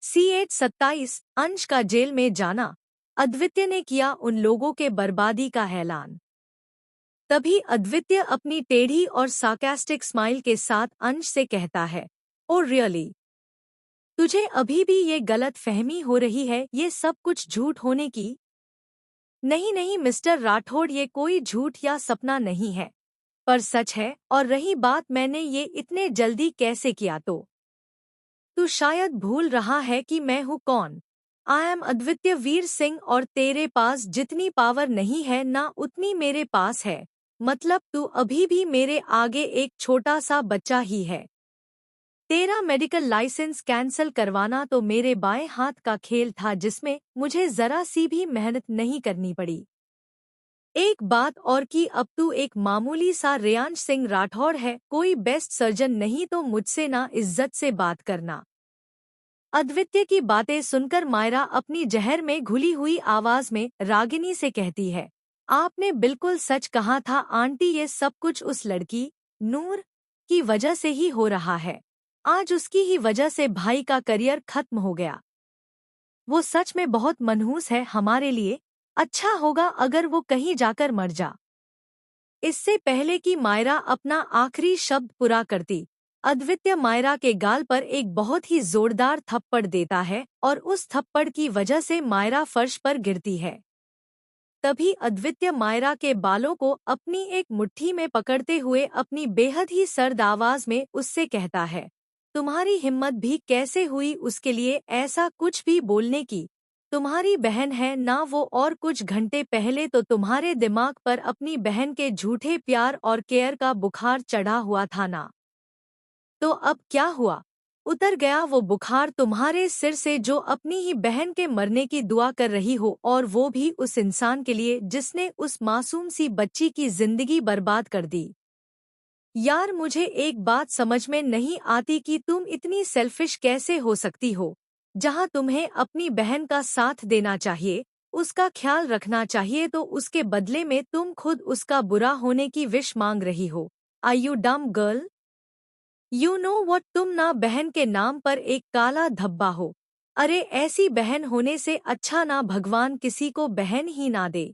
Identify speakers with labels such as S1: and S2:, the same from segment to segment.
S1: CH-27 अंश का jail में जाना। अद्वितीय ने किया उन लोगों के बर्बादी का ऐलान। तभी अद्वितीय अपनी टेढ़ी और सार्कास्टिक स्माइल के साथ अंश से कहता है, ओ रियली? तुझे अभी भी ये गलत फहमी हो रही है ये सब कुछ झूठ होने की? नहीं नहीं मिस्टर राठौड़, ये कोई झूठ या सपना नहीं है, पर सच है। और रही बात मैंने ये इतने जल्दी कैसे किया, तो तू शायद भूल रहा है कि मैं हूँ कौन। आई एम अद्वितीय वीर सिंह, और तेरे पास जितनी पावर नहीं है ना उतनी मेरे पास है। मतलब तू अभी भी मेरे आगे एक छोटा सा बच्चा ही है। तेरा मेडिकल लाइसेंस कैंसल करवाना तो मेरे बाएं हाथ का खेल था, जिसमें मुझे जरा सी भी मेहनत नहीं करनी पड़ी। एक बात और कि अब तू एक मामूली सा रेयांश सिंह राठौड़ है, कोई बेस्ट सर्जन नहीं, तो मुझसे ना इज्जत से बात करना। अद्वितीय की बातें सुनकर मायरा अपनी जहर में घुली हुई आवाज में रागिनी से कहती है, आपने बिल्कुल सच कहा था आंटी, ये सब कुछ उस लड़की नूर की वजह से ही हो रहा है। आज उसकी ही वजह से भाई का करियर खत्म हो गया। वो सच में बहुत मनहूस है हमारे लिए। अच्छा होगा अगर वो कहीं जाकर मर जा। इससे पहले कि मायरा अपना आखिरी शब्द पूरा करती, अद्वितीय मायरा के गाल पर एक बहुत ही जोरदार थप्पड़ देता है और उस थप्पड़ की वजह से मायरा फर्श पर गिरती है। तभी अद्वितीय मायरा के बालों को अपनी एक मुट्ठी में पकड़ते हुए अपनी बेहद ही सर्द आवाज में उससे कहता है, तुम्हारी हिम्मत भी कैसे हुई उसके लिए ऐसा कुछ भी बोलने की? तुम्हारी बहन है ना वो, और कुछ घंटे पहले तो तुम्हारे दिमाग पर अपनी बहन के झूठे प्यार और केयर का बुखार चढ़ा हुआ था ना? तो अब क्या हुआ? उतर गया वो बुखार तुम्हारे सिर से जो अपनी ही बहन के मरने की दुआ कर रही हो, और वो भी उस इंसान के लिए जिसने उस मासूम सी बच्ची की जिंदगी बर्बाद कर दी। यार मुझे एक बात समझ में नहीं आती कि तुम इतनी सेल्फिश कैसे हो सकती हो। जहां तुम्हें अपनी बहन का साथ देना चाहिए, उसका ख्याल रखना चाहिए, तो उसके बदले में तुम खुद उसका बुरा होने की विश मांग रही हो। आर यू डम गर्ल? यू नो व्हाट, तुम ना बहन के नाम पर एक काला धब्बा हो। अरे ऐसी बहन होने से अच्छा ना भगवान किसी को बहन ही ना दे।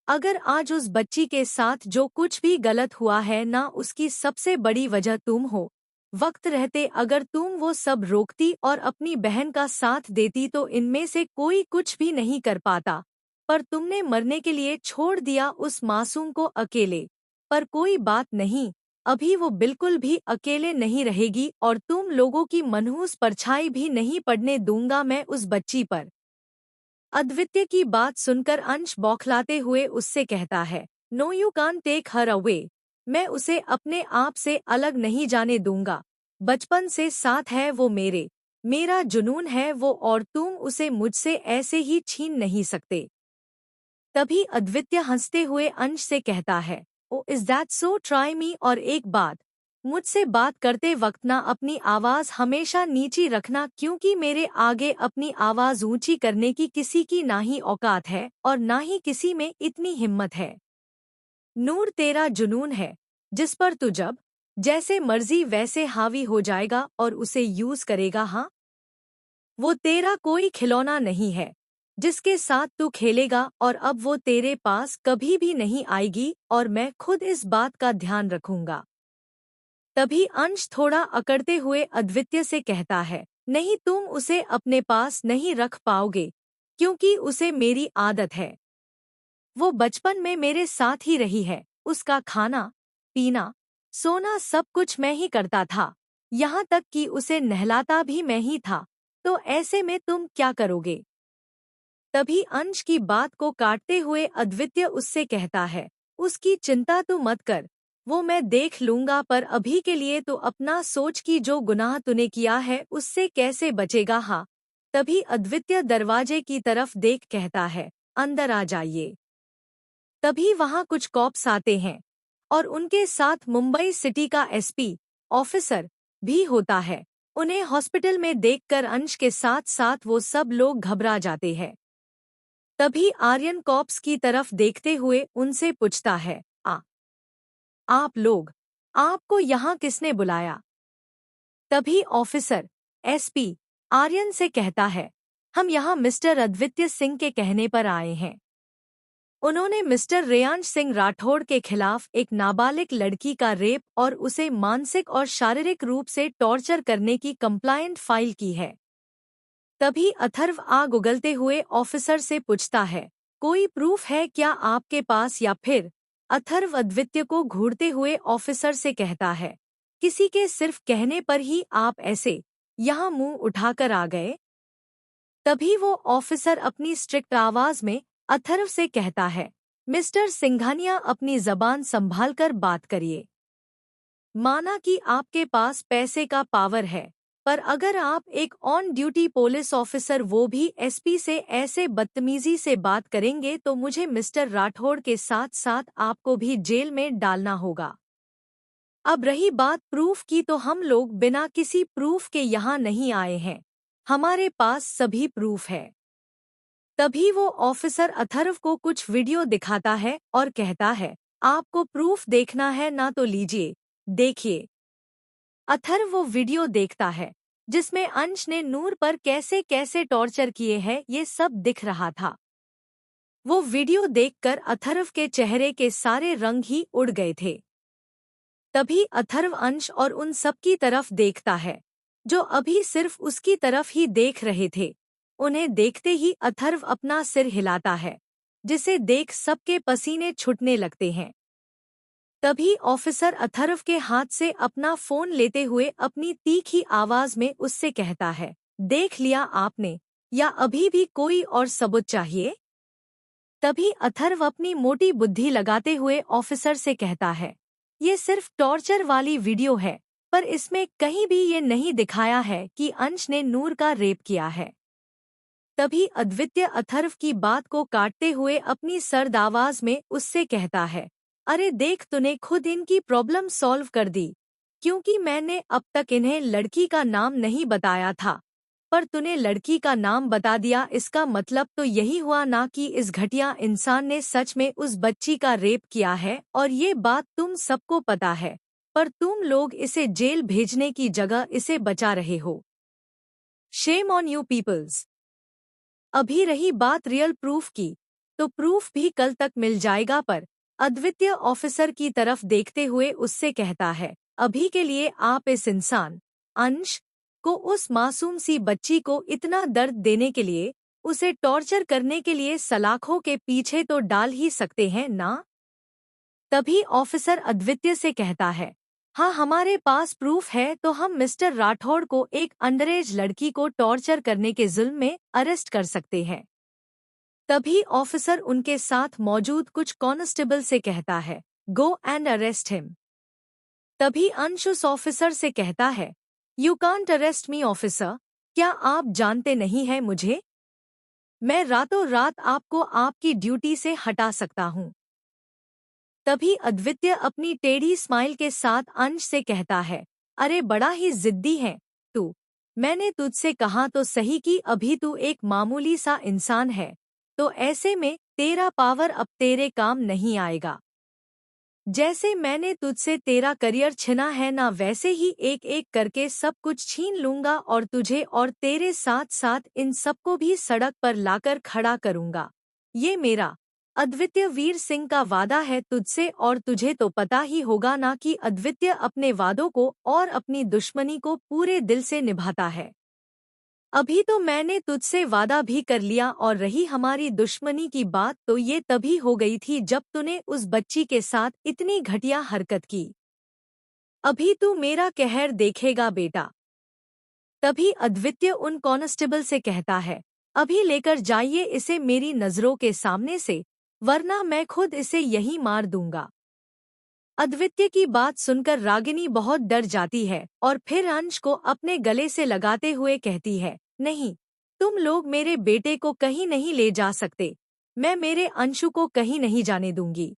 S1: अगर आज उस बच्ची के साथ जो कुछ भी गलत हुआ है ना, उसकी सबसे बड़ी वजह तुम हो। वक्त रहते अगर तुम वो सब रोकती और अपनी बहन का साथ देती तो इनमें से कोई कुछ भी नहीं कर पाता। पर तुमने मरने के लिए छोड़ दिया उस मासूम को अकेले। पर कोई बात नहीं, अभी वो बिल्कुल भी अकेले नहीं रहेगी, और तुम लोगों की मनहूस परछाई भी नहीं पड़ने दूंगा मैं उस बच्ची पर। अद्वितीय की बात सुनकर अंश बौखलाते हुए उससे कहता है, no you can't take her away. मैं उसे अपने आप से अलग नहीं जाने दूंगा। बचपन से साथ है वो मेरा जुनून है वो, और तुम उसे मुझसे ऐसे ही छीन नहीं सकते। तभी अद्वितीय हंसते हुए अंश से कहता है, oh is that so, try me. और एक बात, मुझसे बात करते वक्त ना अपनी आवाज हमेशा नीची रखना, क्योंकि मेरे आगे अपनी आवाज ऊंची करने की किसी की ना ही औकात है और ना ही किसी में इतनी हिम्मत है। नूर तेरा जुनून है, जिस पर तू जब जैसे मर्जी वैसे हावी हो जाएगा और उसे यूज करेगा। हाँ, वो तेरा कोई खिलौना नहीं है जिसके साथ तू खेलेगा, और अब वो तेरे पास कभी भी नहीं आएगी, और मैं खुद इस बात का ध्यान रखूंगा। तभी अंश थोड़ा अकड़ते हुए अद्वितीय से कहता है, नहीं तुम उसे अपने पास नहीं रख पाओगे, क्योंकि उसे मेरी आदत है। वो बचपन में मेरे साथ ही रही है, उसका खाना पीना सोना सब कुछ मैं ही करता था, यहाँ तक कि उसे नहलाता भी मैं ही था। तो ऐसे में तुम क्या करोगे? तभी अंश की बात को काटते हुए अद्वितीय उससे कहता है, उसकी चिंता तू मत कर, वो मैं देख लूंगा, पर अभी के लिए तो अपना सोच कि जो गुनाह तूने किया है उससे कैसे बचेगा। हाँ। तभी अद्वितीय दरवाजे की तरफ देख कहता है, अंदर आ जाइए। तभी वहां कुछ कॉप्स आते हैं, और उनके साथ मुंबई सिटी का एसपी ऑफिसर भी होता है। उन्हें हॉस्पिटल में देखकर अंश के साथ साथ वो सब लोग घबरा जाते हैं। तभी आर्यन कॉप्स की तरफ देखते हुए उनसे पूछता है, आप लोग, आपको यहाँ किसने बुलाया? तभी ऑफिसर एसपी आर्यन से कहता है, हम यहाँ मिस्टर अद्वित्य सिंह के कहने पर आए हैं। उन्होंने मिस्टर रेयांश सिंह राठौड़ के खिलाफ एक नाबालिग लड़की का रेप और उसे मानसिक और शारीरिक रूप से टॉर्चर करने की कंप्लायंट फाइल की है। तभी अथर्व आग उगलते हुए ऑफिसर से पूछता है, कोई प्रूफ है क्या आपके पास? या फिर अथर्व अद्वित्य को घूरते हुए ऑफिसर से कहता है, किसी के सिर्फ कहने पर ही आप ऐसे यहाँ मुंह उठाकर आ गए? तभी वो ऑफिसर अपनी स्ट्रिक्ट आवाज में अथर्व से कहता है, मिस्टर सिंघानिया अपनी जबान संभालकर बात करिए। माना कि आपके पास पैसे का पावर है, पर अगर आप एक ऑन ड्यूटी पुलिस ऑफिसर वो भी एसपी से ऐसे बदतमीजी से बात करेंगे तो मुझे मिस्टर राठौड़ के साथ साथ आपको भी जेल में डालना होगा। अब रही बात प्रूफ की, तो हम लोग बिना किसी प्रूफ के यहाँ नहीं आए हैं, हमारे पास सभी प्रूफ है। तभी वो ऑफिसर अथर्व को कुछ वीडियो दिखाता है और कहता है, आपको प्रूफ देखना है ना तो लीजिए, देखिए। अथर्व वो वीडियो देखता है जिसमें अंश ने नूर पर कैसे कैसे टॉर्चर किए हैं ये सब दिख रहा था। वो वीडियो देखकर अथर्व के चेहरे के सारे रंग ही उड़ गए थे। तभी अथर्व अंश और उन सब की तरफ देखता है जो अभी सिर्फ उसकी तरफ ही देख रहे थे। उन्हें देखते ही अथर्व अपना सिर हिलाता है, जिसे देख सबके पसीने छूटने लगते हैं। तभी ऑफिसर अथर्व के हाथ से अपना फोन लेते हुए अपनी तीखी आवाज में उससे कहता है, देख लिया आपने, या अभी भी कोई और सबूत चाहिए? तभी अथर्व अपनी मोटी बुद्धि लगाते हुए ऑफिसर से कहता है, ये सिर्फ टॉर्चर वाली वीडियो है, पर इसमें कहीं भी ये नहीं दिखाया है कि अंश ने नूर का रेप किया है। तभी अद्वित्य अथर्व की बात को काटते हुए अपनी सर्द आवाज में उससे कहता है, अरे देख, तूने खुद इनकी प्रॉब्लम सॉल्व कर दी, क्योंकि मैंने अब तक इन्हें लड़की का नाम नहीं बताया था, पर तूने लड़की का नाम बता दिया। इसका मतलब तो यही हुआ ना कि इस घटिया इंसान ने सच में उस बच्ची का रेप किया है, और ये बात तुम सबको पता है, पर तुम लोग इसे जेल भेजने की जगह इसे बचा रहे हो। Shame on you peoples. अभी रही बात रियल प्रूफ की, तो प्रूफ भी कल तक मिल जाएगा, पर अद्वितीय ऑफिसर की तरफ देखते हुए उससे कहता है, अभी के लिए आप इस इंसान अंश को, उस मासूम सी बच्ची को इतना दर्द देने के लिए, उसे टॉर्चर करने के लिए सलाखों के पीछे तो डाल ही सकते हैं ना? तभी ऑफिसर अद्वितीय से कहता है, हाँ हमारे पास प्रूफ है, तो हम मिस्टर राठौड़ को एक अंडरएज लड़की को टॉर्चर करने के जुल्म में अरेस्ट कर सकते हैं। तभी ऑफिसर उनके साथ मौजूद कुछ कांस्टेबल से कहता है, गो एंड अरेस्ट हिम। तभी अंश उस ऑफिसर से कहता है, you can't arrest me officer, क्या आप जानते नहीं हैं मुझे? मैं रातों रात आपको आपकी ड्यूटी से हटा सकता हूँ। तभी अद्वितीय अपनी टेढ़ी स्माइल के साथ अंश से कहता है, अरे बड़ा ही जिद्दी है तू, मैंने तुझसे कहा तो सही कि अभी तू एक मामूली सा इंसान है, तो ऐसे में तेरा पावर अब तेरे काम नहीं आएगा। जैसे मैंने तुझसे तेरा करियर छिना है ना, वैसे ही एक एक करके सब कुछ छीन लूंगा और तुझे और तेरे साथ साथ इन सबको भी सड़क पर लाकर खड़ा करूंगा। ये मेरा अद्वितीय वीर सिंह का वादा है तुझसे, और तुझे तो पता ही होगा ना कि अद्वितीय अपने वादों को और अपनी दुश्मनी को पूरे दिल से निभाता है। अभी तो मैंने तुझसे वादा भी कर लिया, और रही हमारी दुश्मनी की बात, तो ये तभी हो गई थी जब तूने उस बच्ची के साथ इतनी घटिया हरकत की। अभी तू मेरा कहर देखेगा बेटा। तभी अद्वितीय उन कांस्टेबल से कहता है, अभी लेकर जाइए इसे मेरी नजरों के सामने से, वरना मैं खुद इसे यहीं मार दूंगा। अद्वितीय की बात सुनकर रागिनी बहुत डर जाती है और फिर अंश को अपने गले से लगाते हुए कहती है, नहीं, तुम लोग मेरे बेटे को कहीं नहीं ले जा सकते, मैं मेरे अंशु को कहीं नहीं जाने दूंगी।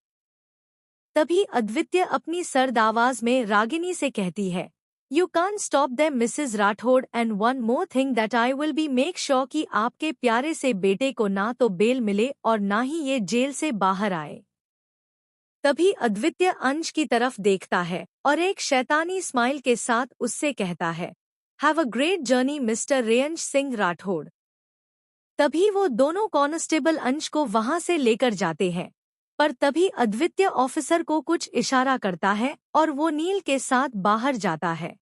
S1: तभी अद्वितीय अपनी सर्द आवाज में रागिनी से कहती है, you can't stop them Mrs Rathore, and one more thing that I will be make sure कि आपके प्यारे से बेटे को ना तो बेल मिले और ना ही ये जेल से बाहर आए। तभी अद्वितीय अंश की तरफ देखता है और एक शैतानी स्माइल के साथ उससे कहता है, have a great journey mister Reyansh Singh Rathore. तभी वो दोनों कांस्टेबल अंश को वहां से लेकर जाते हैं, पर तभी अद्वितीय ऑफिसर को कुछ इशारा करता है और वो नील के साथ बाहर जाता है।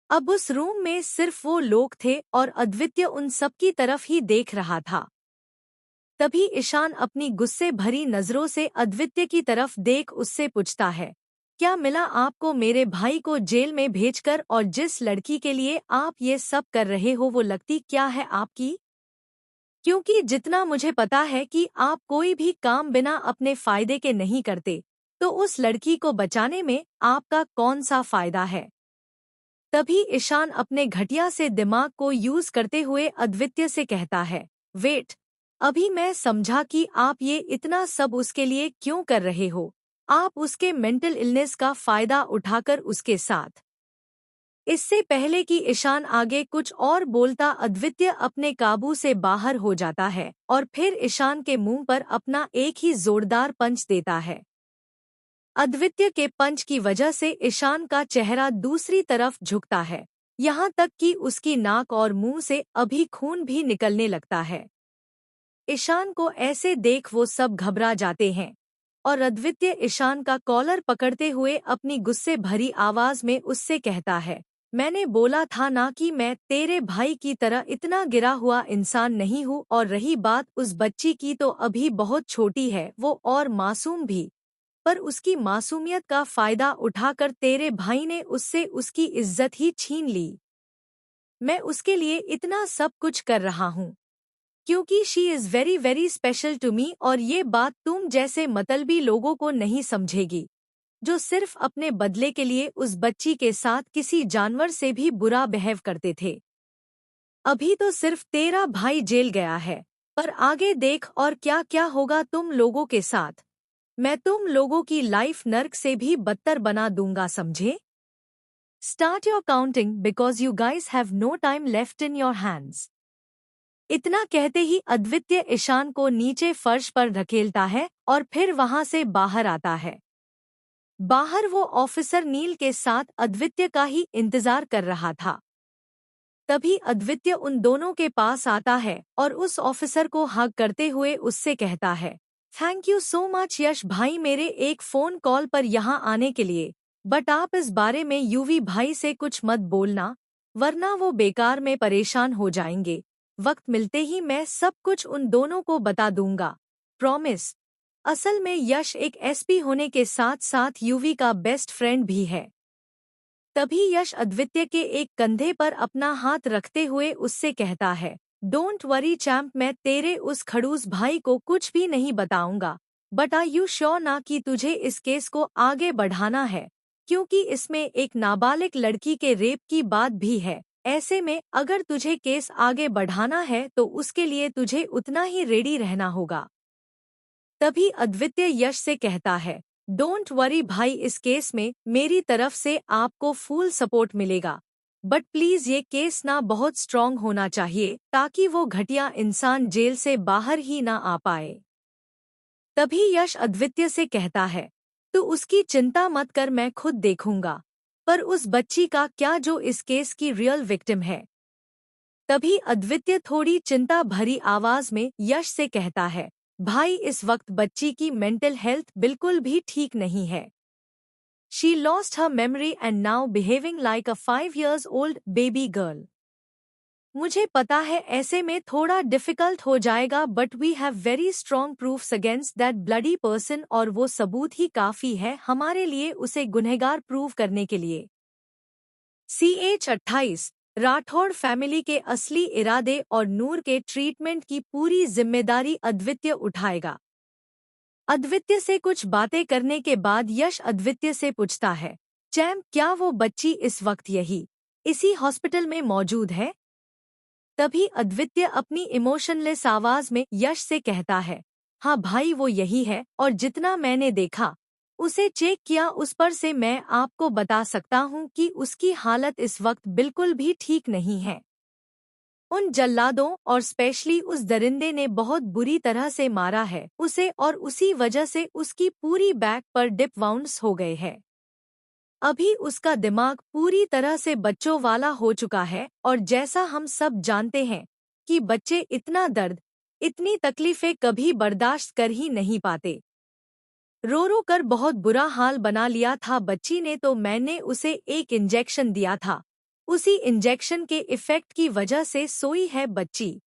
S1: अब उस रूम में सिर्फ वो लोग थे और अद्वितीय उन सबकी तरफ ही देख रहा था। तभी ईशान अपनी गुस्से भरी नजरों से अद्वितीय की तरफ देख उससे पूछता है, क्या मिला आपको मेरे भाई को जेल में भेजकर, और जिस लड़की के लिए आप ये सब कर रहे हो वो लगती क्या है आपकी? क्योंकि जितना मुझे पता है कि आप कोई भी काम बिना अपने फायदे के नहीं करते, तो उस लड़की को बचाने में आपका कौन सा फायदा है? तभी ईशान अपने घटिया से दिमाग को यूज करते हुए अद्वितीय से कहता है, वेट, अभी मैं समझा कि आप ये इतना सब उसके लिए क्यों कर रहे हो। आप उसके मेंटल इलनेस का फायदा उठाकर उसके साथ। इससे पहले कि ईशान आगे कुछ और बोलता, अद्वितीय अपने काबू से बाहर हो जाता है और फिर ईशान के मुंह पर अपना एक ही जोरदार पंच देता है। अद्वितीय के पंच की वजह से ईशान का चेहरा दूसरी तरफ झुकता है, यहाँ तक कि उसकी नाक और मुंह से अभी खून भी निकलने लगता है। ईशान को ऐसे देख वो सब घबरा जाते हैं और अद्वितीय ईशान का कॉलर पकड़ते हुए अपनी गुस्से भरी आवाज में उससे कहता है, मैंने बोला था ना कि मैं तेरे भाई की तरह इतना गिरा हुआ इंसान नहीं हूँ, और रही बात उस बच्ची की तो अभी बहुत छोटी है वो और मासूम भी, पर उसकी मासूमियत का फायदा उठाकर तेरे भाई ने उससे उसकी इज्जत ही छीन ली। मैं उसके लिए इतना सब कुछ कर रहा हूँ क्योंकि she is very very special to me, और ये बात तुम जैसे मतलबी लोगों को नहीं समझेगी, जो सिर्फ अपने बदले के लिए उस बच्ची के साथ किसी जानवर से भी बुरा बिहेव करते थे। अभी तो सिर्फ तेरा भाई जेल गया है, पर आगे देख और क्या क्या होगा तुम लोगों के साथ। मैं तुम लोगों की लाइफ नर्क से भी बदतर बना दूंगा, समझे? Start your counting because you guys have no time left in your hands. इतना कहते ही अद्वितीय ईशान को नीचे फर्श पर धकेलता है और फिर वहां से बाहर आता है। बाहर वो ऑफिसर नील के साथ अद्वितीय का ही इंतजार कर रहा था। तभी अद्वितीय उन दोनों के पास आता है और उस ऑफिसर को हग करते हुए उससे कहता है, थैंक यू सो मच यश भाई मेरे एक फ़ोन कॉल पर यहाँ आने के लिए, बट आप इस बारे में यूवी भाई से कुछ मत बोलना, वरना वो बेकार में परेशान हो जाएंगे। वक्त मिलते ही मैं सब कुछ उन दोनों को बता दूंगा, प्रॉमिस। असल में यश एक एसपी होने के साथ साथ यूवी का बेस्ट फ्रेंड भी है। तभी यश अद्वितीय के एक कंधे पर अपना हाथ रखते हुए उससे कहता है, डोंट वरी चैम्प, मैं तेरे उस खड़ूस भाई को कुछ भी नहीं बताऊंगा, बट आर यू श्योर ना कि तुझे इस केस को आगे बढ़ाना है, क्योंकि इसमें एक नाबालिग लड़की के रेप की बात भी है। ऐसे में अगर तुझे केस आगे बढ़ाना है तो उसके लिए तुझे उतना ही रेडी रहना होगा। तभी अद्वितीय यश से कहता है, डोंट वरी भाई, इस केस में मेरी तरफ से आपको फुल सपोर्ट मिलेगा, बट प्लीज ये केस ना बहुत स्ट्रॉन्ग होना चाहिए ताकि वो घटिया इंसान जेल से बाहर ही ना आ पाए। तभी यश अद्वितीय से कहता है, तू उसकी चिंता मत कर, मैं खुद देखूंगा, पर उस बच्ची का क्या जो इस केस की रियल विक्टिम है? तभी अद्वितीय थोड़ी चिंता भरी आवाज में यश से कहता है, भाई इस वक्त बच्ची की मेंटल हेल्थ बिल्कुल भी ठीक नहीं है। She lost her memory and now behaving like a 5 years old baby girl. मुझे पता है ऐसे में थोड़ा डिफिकल्ट हो जाएगा, but we have very strong proofs against that bloody person, और वो सबूत ही काफी है हमारे लिए उसे गुनहगार प्रूव करने के लिए। CH-28 राठौड़ फैमिली के असली इरादे और नूर के ट्रीटमेंट की पूरी जिम्मेदारी अद्वितीय उठाएगा। अद्वितीय से कुछ बातें करने के बाद यश अद्वितीय से पूछता है, चैम्प, क्या वो बच्ची इस वक्त इसी हॉस्पिटल में मौजूद है? तभी अद्वितीय अपनी इमोशनलेस आवाज में यश से कहता है, हाँ भाई वो यही है, और जितना मैंने देखा उसे चेक किया उस पर से मैं आपको बता सकता हूँ कि उसकी हालत इस वक्त बिल्कुल भी ठीक नहीं है। उन जल्लादों और स्पेशली उस दरिंदे ने बहुत बुरी तरह से मारा है उसे, और उसी वजह से उसकी पूरी बैक पर डिप वाउंड्स हो गए हैं। अभी उसका दिमाग पूरी तरह से बच्चों वाला हो चुका है और जैसा हम सब जानते हैं कि बच्चे इतना दर्द, इतनी तकलीफें कभी बर्दाश्त कर ही नहीं पाते। रो रो कर बहुत बुरा हाल बना लिया था बच्ची ने, तो मैंने उसे एक इंजेक्शन दिया था। उसी इंजेक्शन के इफेक्ट की वजह से सोई है बच्ची।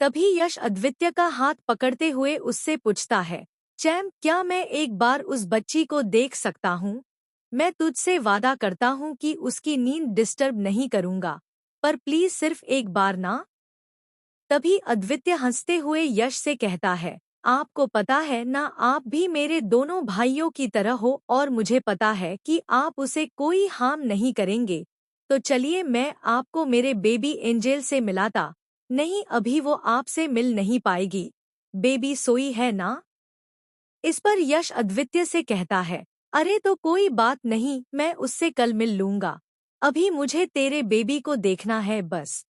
S1: तभी यश अद्वित्य का हाथ पकड़ते हुए उससे पूछता है, चैम, क्या मैं एक बार उस बच्ची को देख सकता हूँ? मैं तुझसे वादा करता हूँ कि उसकी नींद डिस्टर्ब नहीं करूँगा, पर प्लीज सिर्फ एक बार ना। तभी अद्वित्य हंसते हुए यश से कहता है, आपको पता है ना, आप भी मेरे दोनों भाइयों की तरह हो और मुझे पता है कि आप उसे कोई हार्म नहीं करेंगे। तो चलिए मैं आपको मेरे बेबी एंजेल से मिलाता। नहीं, अभी वो आपसे मिल नहीं पाएगी। बेबी सोई है ना? इस पर यश अद्वित्य से कहता है, अरे तो कोई बात नहीं, मैं उससे कल मिल लूंगा। अभी मुझे तेरे बेबी को देखना है बस।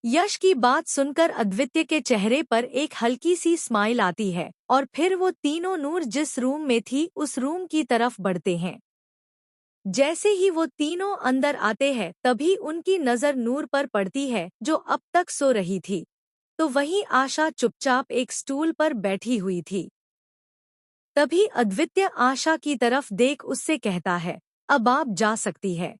S1: यश की बात सुनकर अद्वित्य के चेहरे पर एक हल्की सी स्माइल आती है और फिर वो तीनों नूर जिस रूम में थी उस रूम की तरफ बढ़ते हैं। जैसे ही वो तीनों अंदर आते हैं तभी उनकी नजर नूर पर पड़ती है जो अब तक सो रही थी। तो वहीं आशा चुपचाप एक स्टूल पर बैठी हुई थी। तभी अद्वित्य आशा की तरफ देख उससे कहता है, अब आप जा सकती है।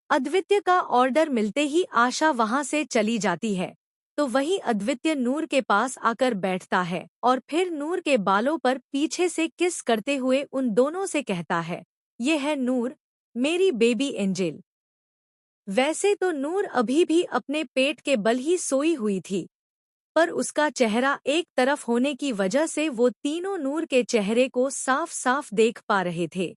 S1: अद्वित्य का ऑर्डर मिलते ही आशा वहां से चली जाती है। तो वही अद्वित्य नूर के पास आकर बैठता है और फिर नूर के बालों पर पीछे से किस करते हुए उन दोनों से कहता है, ये है नूर, मेरी बेबी एंजेल। वैसे तो नूर अभी भी अपने पेट के बल ही सोई हुई थी, पर उसका चेहरा एक तरफ होने की वजह से वो तीनों नूर के चेहरे को साफ साफ देख पा रहे थे।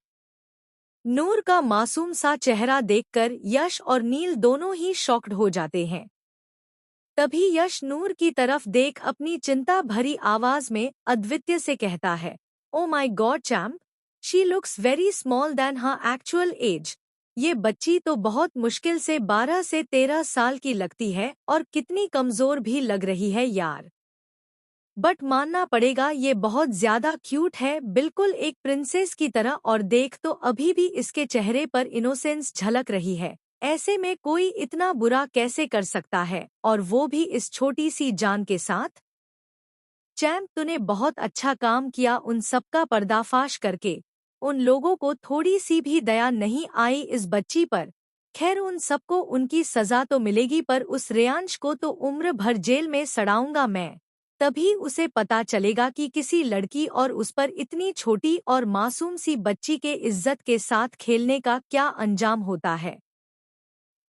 S1: नूर का मासूम सा चेहरा देखकर यश और नील दोनों ही शॉक्ड हो जाते हैं। तभी यश नूर की तरफ देख अपनी चिंता भरी आवाज में अद्वित्य से कहता है, oh my god champ, she looks very small then her actual age. ये बच्ची तो बहुत मुश्किल से 12 से 13 साल की लगती है और कितनी कमजोर भी लग रही है यार। बट मानना पड़ेगा ये बहुत ज्यादा क्यूट है, बिल्कुल एक प्रिंसेस की तरह, और देख तो अभी भी इसके चेहरे पर इनोसेंस झलक रही है। ऐसे में कोई इतना बुरा कैसे कर सकता है, और वो भी इस छोटी सी जान के साथ। चैम्प, तूने बहुत अच्छा काम किया उन सबका पर्दाफाश करके। उन लोगों को थोड़ी सी भी दया नहीं आई इस बच्ची पर। खैर, उन सबको उनकी सजा तो मिलेगी, पर उस रेयांश को तो उम्र भर जेल में सड़ाऊंगा मैं। तभी उसे पता चलेगा कि किसी लड़की और उस पर इतनी छोटी और मासूम सी बच्ची के इज्जत के साथ खेलने का क्या अंजाम होता है।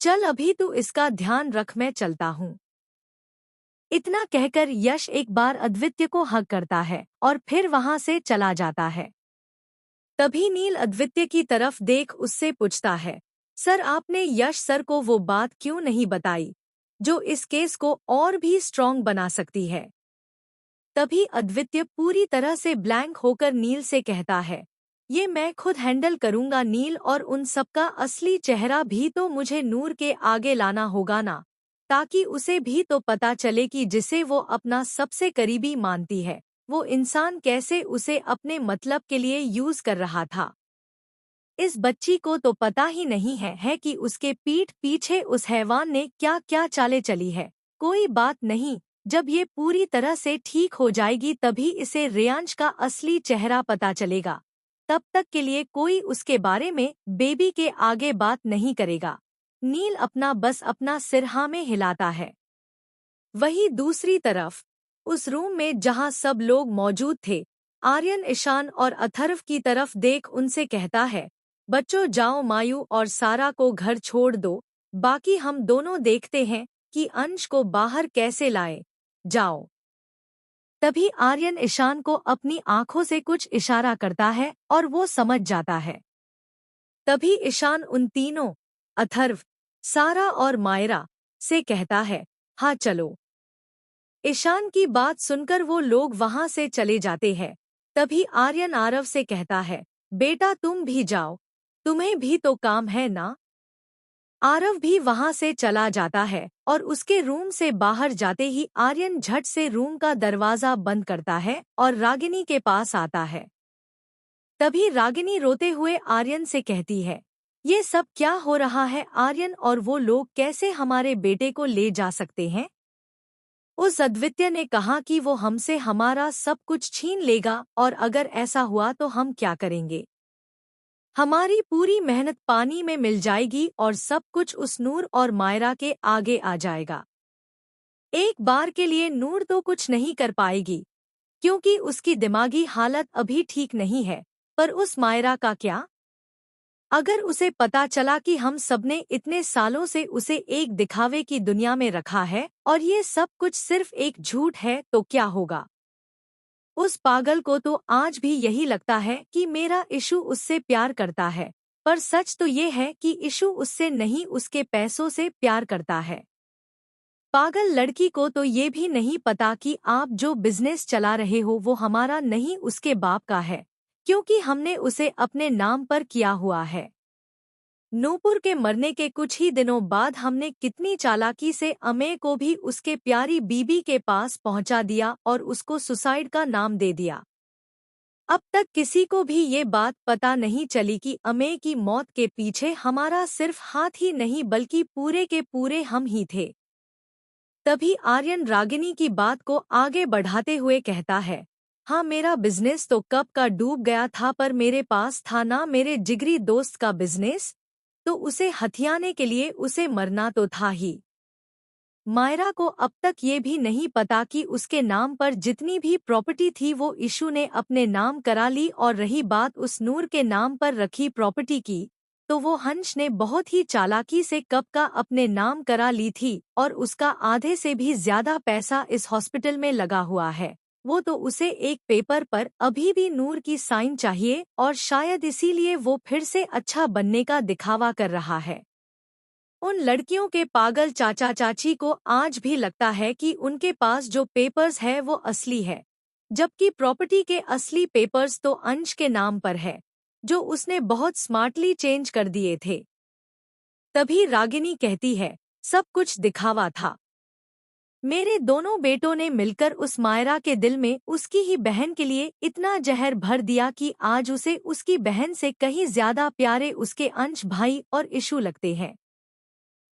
S1: चल अभी तू इसका ध्यान रख, मैं चलता हूँ। इतना कहकर यश एक बार अद्वित्य को हग करता है और फिर वहां से चला जाता है। तभी नील अद्वित्य की तरफ देख उससे पूछता है, सर, आपने यश सर को वो बात क्यों नहीं बताई जो इस केस को और भी स्ट्रॉन्ग बना सकती है? तभी अद्वित्य पूरी तरह से ब्लैंक होकर नील से कहता है, ये मैं खुद हैंडल करूंगा नील, और उन सबका असली चेहरा भी तो मुझे नूर के आगे लाना होगा ना, ताकि उसे भी तो पता चले कि जिसे वो अपना सबसे करीबी मानती है वो इंसान कैसे उसे अपने मतलब के लिए यूज कर रहा था। इस बच्ची को तो पता ही नहीं है कि उसके पीठ पीछे उस हैवान ने क्या क्या चालें चली है। कोई बात नहीं, जब ये पूरी तरह से ठीक हो जाएगी तभी इसे रेयांश का असली चेहरा पता चलेगा। तब तक के लिए कोई उसके बारे में बेबी के आगे बात नहीं करेगा। नील अपना सिर हाँ में हिलाता है। वहीं दूसरी तरफ उस रूम में जहां सब लोग मौजूद थे, आर्यन ईशान और अथर्व की तरफ देख उनसे कहता है, बच्चों जाओ, मायू और सारा को घर छोड़ दो, बाकी हम दोनों देखते हैं कि अंश को बाहर कैसे लाए। जाओ। तभी आर्यन ईशान को अपनी आंखों से कुछ इशारा करता है और वो समझ जाता है। तभी ईशान उन तीनों, अथर्व, सारा और मायरा, से कहता है, हाँ चलो। ईशान की बात सुनकर वो लोग वहां से चले जाते हैं। तभी आर्यन आरव से कहता है, बेटा तुम भी जाओ, तुम्हें भी तो काम है ना। आरव भी वहां से चला जाता है और उसके रूम से बाहर जाते ही आर्यन झट से रूम का दरवाजा बंद करता है और रागिनी के पास आता है। तभी रागिनी रोते हुए आर्यन से कहती है, ये सब क्या हो रहा है आर्यन, और वो लोग कैसे हमारे बेटे को ले जा सकते हैं? उस अद्वितीय ने कहा कि वो हमसे हमारा सब कुछ छीन लेगा, और अगर ऐसा हुआ तो हम क्या करेंगे? हमारी पूरी मेहनत पानी में मिल जाएगी और सब कुछ उस नूर और मायरा के आगे आ जाएगा। एक बार के लिए नूर तो कुछ नहीं कर पाएगी, क्योंकि उसकी दिमागी हालत अभी ठीक नहीं है, पर उस मायरा का क्या? अगर उसे पता चला कि हम सबने इतने सालों से उसे एक दिखावे की दुनिया में रखा है और ये सब कुछ सिर्फ एक झूठ है, तो क्या होगा? उस पागल को तो आज भी यही लगता है कि मेरा इशू उससे प्यार करता है, पर सच तो ये है कि इशू उससे नहीं, उसके पैसों से प्यार करता है। पागल लड़की को तो ये भी नहीं पता कि आप जो बिजनेस चला रहे हो वो हमारा नहीं, उसके बाप का है, क्योंकि हमने उसे अपने नाम पर किया हुआ है। नूपुर के मरने के कुछ ही दिनों बाद हमने कितनी चालाकी से अमेय को भी उसके प्यारी बीबी के पास पहुंचा दिया और उसको सुसाइड का नाम दे दिया। अब तक किसी को भी ये बात पता नहीं चली कि अमेय की मौत के पीछे हमारा सिर्फ हाथ ही नहीं बल्कि पूरे के पूरे हम ही थे। तभी आर्यन रागिनी की बात को आगे बढ़ाते हुए कहता है, हाँ, मेरा बिजनेस तो कब का डूब गया था, पर मेरे पास था ना मेरे जिगरी दोस्त का बिजनेस, तो उसे हथियाने के लिए उसे मरना तो था ही। मायरा को अब तक ये भी नहीं पता कि उसके नाम पर जितनी भी प्रॉपर्टी थी वो इशू ने अपने नाम करा ली, और रही बात उस नूर के नाम पर रखी प्रॉपर्टी की, तो वो हंस ने बहुत ही चालाकी से कब का अपने नाम करा ली थी, और उसका आधे से भी ज्यादा पैसा इस हॉस्पिटल में लगा हुआ है। वो तो उसे एक पेपर पर अभी भी नूर की साइन चाहिए, और शायद इसीलिए वो फिर से अच्छा बनने का दिखावा कर रहा है। उन लड़कियों के पागल चाचा चाची को आज भी लगता है कि उनके पास जो पेपर्स है वो असली है, जबकि प्रॉपर्टी के असली पेपर्स तो अंश के नाम पर है, जो उसने बहुत स्मार्टली चेंज कर दिए थे। तभी रागिनी कहती है, सब कुछ दिखावा था। मेरे दोनों बेटों ने मिलकर उस मायरा के दिल में उसकी ही बहन के लिए इतना जहर भर दिया कि आज उसे उसकी बहन से कहीं ज्यादा प्यारे उसके अंश भाई और इशू लगते हैं।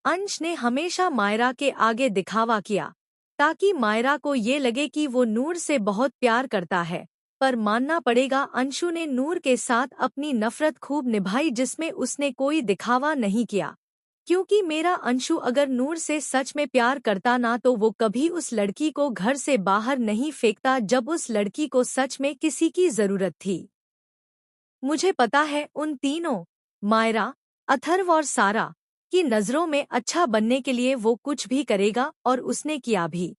S1: अंश ने हमेशा मायरा के आगे दिखावा किया, ताकि मायरा को ये लगे कि वो नूर से बहुत प्यार करता है, पर मानना पड़ेगा अंशु ने नूर के साथ अपनी नफरत खूब निभाई, जिसमें उसने कोई दिखावा नहीं किया। क्योंकि मेरा अंशु अगर नूर से सच में प्यार करता ना, तो वो कभी उस लड़की को घर से बाहर नहीं फेंकता जब उस लड़की को सच में किसी की जरूरत थी। मुझे पता है उन तीनों, मायरा, अथर्व और सारा, की नजरों में अच्छा बनने के लिए वो कुछ भी करेगा, और उसने किया भी।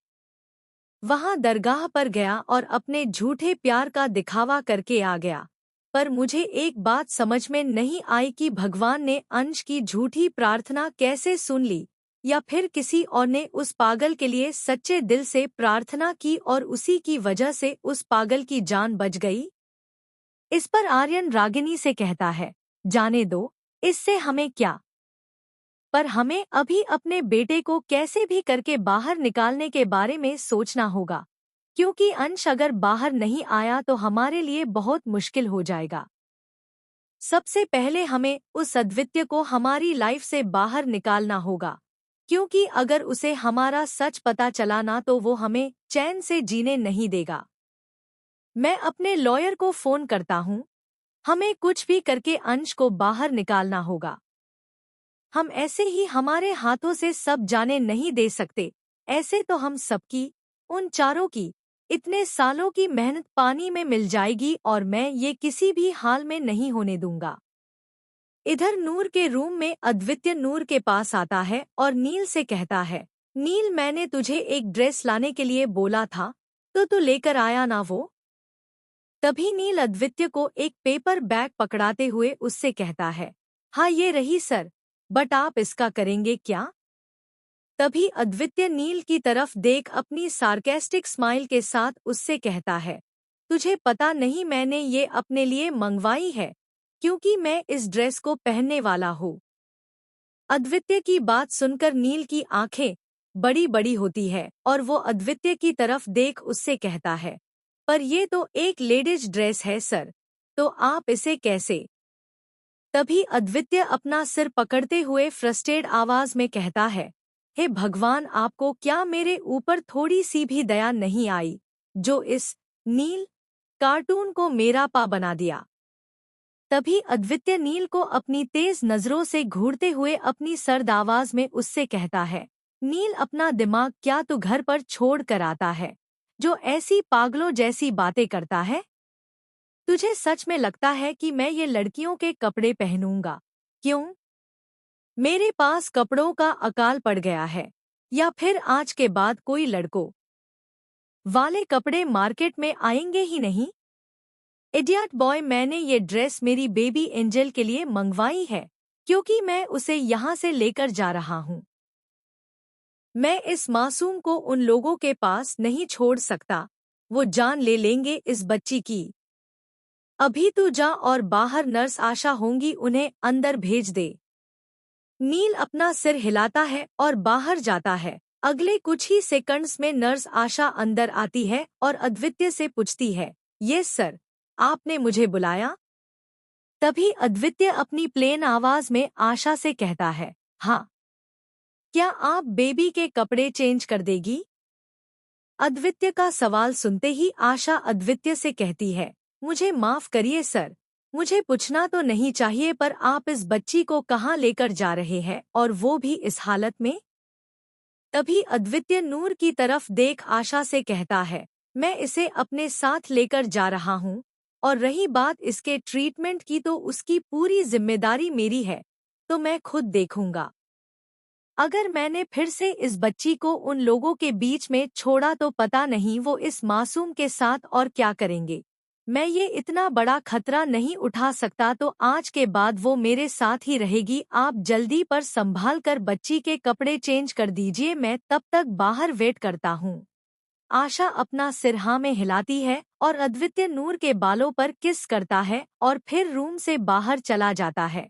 S1: वहां दरगाह पर गया और अपने झूठे प्यार का दिखावा करके आ गया। पर मुझे एक बात समझ में नहीं आई कि भगवान ने अंश की झूठी प्रार्थना कैसे सुन ली, या फिर किसी और ने उस पागल के लिए सच्चे दिल से प्रार्थना की और उसी की वजह से उस पागल की जान बच गई। इस पर आर्यन रागिनी से कहता है, जाने दो, इससे हमें क्या, पर हमें अभी अपने बेटे को कैसे भी करके बाहर निकालने के बारे में सोचना होगा, क्योंकि अंश अगर बाहर नहीं आया तो हमारे लिए बहुत मुश्किल हो जाएगा। सबसे पहले हमें उस अद्वितीय को हमारी लाइफ से बाहर निकालना होगा, क्योंकि अगर उसे हमारा सच पता चला ना, तो वो हमें चैन से जीने नहीं देगा। मैं अपने लॉयर को फोन करता हूँ, हमें कुछ भी करके अंश को बाहर निकालना होगा। हम ऐसे ही हमारे हाथों से सब जाने नहीं दे सकते, ऐसे तो हम सबकी, उन चारों की, इतने सालों की मेहनत पानी में मिल जाएगी, और मैं ये किसी भी हाल में नहीं होने दूंगा। इधर नूर के रूम में अद्वितीय नूर के पास आता है और नील से कहता है, नील, मैंने तुझे एक ड्रेस लाने के लिए बोला था, तो तू लेकर आया ना वो? तभी नील अद्वितीय को एक पेपर बैग पकड़ाते हुए उससे कहता है, हाँ ये रही सर, बट आप इसका करेंगे क्या? तभी अद्वितीय नील की तरफ देख अपनी सार्केस्टिक स्माइल के साथ उससे कहता है, तुझे पता नहीं मैंने ये अपने लिए मंगवाई है, क्योंकि मैं इस ड्रेस को पहनने वाला हूँ। अद्वितीय की बात सुनकर नील की आंखें बड़ी बड़ी होती है और वो अद्वितीय की तरफ देख उससे कहता है, पर ये तो एक लेडीज ड्रेस है सर, तो आप इसे कैसे? तभी अद्वितीय अपना सिर पकड़ते हुए फ्रस्ट्रेटेड आवाज में कहता है, हे भगवान, आपको क्या मेरे ऊपर थोड़ी सी भी दया नहीं आई, जो इस नील कार्टून को मेरा पा बना दिया। तभी अद्वितीय नील को अपनी तेज नजरों से घूरते हुए अपनी सर्द आवाज में उससे कहता है, नील, अपना दिमाग क्या तू घर पर छोड़ कर आता है, जो ऐसी पागलों जैसी बातें करता है? तुझे सच में लगता है कि मैं ये लड़कियों के कपड़े पहनूंगा? क्यों? मेरे पास कपड़ों का अकाल पड़ गया है। या फिर आज के बाद कोई लड़कों वाले कपड़े मार्केट में आएंगे ही नहीं? इडियट बॉय, मैंने ये ड्रेस मेरी बेबी एंजल के लिए मंगवाई है, क्योंकि मैं उसे यहाँ से लेकर जा रहा हूँ। मैं इस मासूम को उन लोगों के पास नहीं छोड़ सकता, वो जान ले लेंगे इस बच्ची की। अभी तू जा और बाहर नर्स आशा होंगी, उन्हें अंदर भेज दे। नील अपना सिर हिलाता है और बाहर जाता है। अगले कुछ ही सेकंड्स में नर्स आशा अंदर आती है और अद्वितीय से पूछती है, यस सर, आपने मुझे बुलाया? तभी अद्वितीय अपनी प्लेन आवाज में आशा से कहता है, हाँ। क्या आप बेबी के कपड़े चेंज कर देगी? अद्वितीय का सवाल सुनते ही आशा अद्वितीय से कहती है, मुझे माफ करिए सर, मुझे पूछना तो नहीं चाहिए, पर आप इस बच्ची को कहाँ लेकर जा रहे हैं, और वो भी इस हालत में? तभी अद्वितीय नूर की तरफ देख आशा से कहता है, मैं इसे अपने साथ लेकर जा रहा हूँ, और रही बात इसके ट्रीटमेंट की तो उसकी पूरी जिम्मेदारी मेरी है, तो मैं खुद देखूंगा। अगर मैंने फिर से इस बच्ची को उन लोगों के बीच में छोड़ा तो पता नहीं वो इस मासूम के साथ और क्या करेंगे। मैं ये इतना बड़ा खतरा नहीं उठा सकता, तो आज के बाद वो मेरे साथ ही रहेगी। आप जल्दी पर संभाल कर बच्ची के कपड़े चेंज कर दीजिए, मैं तब तक बाहर वेट करता हूँ। आशा अपना सिर हाँ में हिलाती है और अद्वितीय नूर के बालों पर किस करता है और फिर रूम से बाहर चला जाता है।